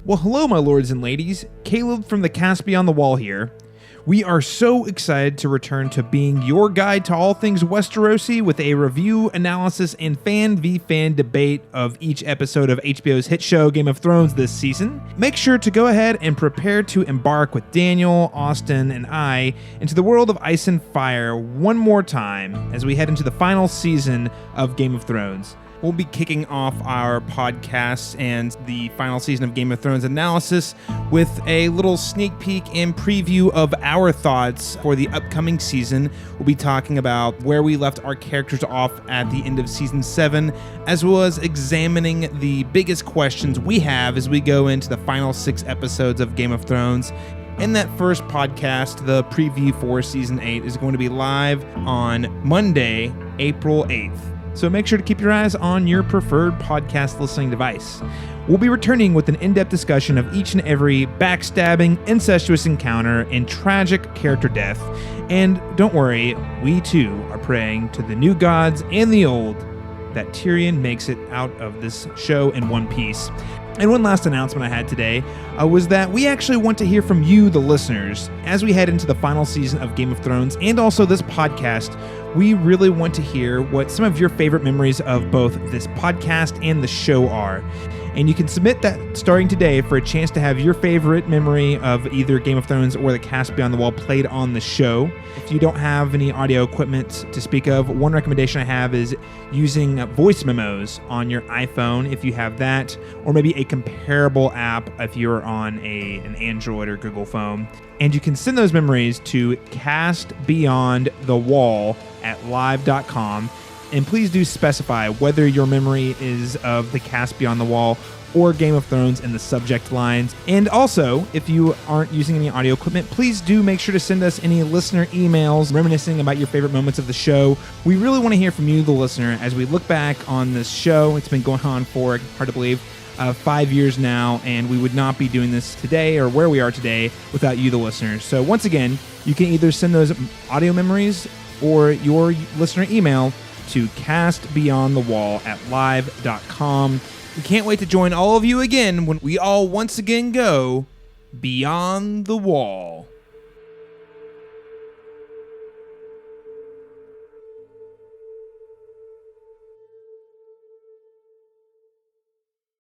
Well, hello, my lords and ladies. Caleb from the Cast Beyond the Wall here. We are so excited to return to being your guide to all things Westerosi with a review, analysis, and fan v fan debate of each episode of HBO's hit show Game of Thrones this season. Make sure to go ahead and prepare to embark with Daniel, Austin, and I into the world of ice and fire one more time as we head into the final season of Game of Thrones. We'll be kicking off our podcast and the final season of Game of Thrones analysis with a little sneak peek and preview of our thoughts for the upcoming season. We'll be talking about where we left our characters off at the end of Season 7, as well as examining the biggest questions we have as we go into the final 6 episodes of Game of Thrones. In that first podcast, the preview for Season 8 is going to be live on Monday, April 8th. So make sure to keep your eyes on your preferred podcast listening device. We'll be returning with an in-depth discussion of each and every backstabbing, incestuous encounter, and tragic character death. And don't worry, we too are praying to the new gods and the old that Tyrion makes it out of this show in one piece. And one last announcement I had today was that we actually want to hear from you, the listeners, as we head into the final season of Game of Thrones and also this podcast. We really want to hear what some of your favorite memories of both this podcast and the show are. And you can submit that starting today for a chance to have your favorite memory of either Game of Thrones or the Cast Beyond the Wall played on the show. If you don't have any audio equipment to speak of, one recommendation I have is using voice memos on your iPhone if you have that, or maybe a comparable app if you're on an Android or Google phone. And you can send those memories to castbeyondthewall@live.com. And please do specify whether your memory is of the Cast Beyond the Wall or Game of Thrones in the subject lines. And also, if you aren't using any audio equipment, please do make sure to send us any listener emails reminiscing about your favorite moments of the show. We really want to hear from you, the listener, as we look back on this show. It's been going on for, hard to believe, 5 years now, and we would not be doing this today or where we are today without you, the listeners. So once again, you can either send those audio memories or your listener email to castbeyondthewall@live.com. We can't wait to join all of you again when we all once again go beyond the wall.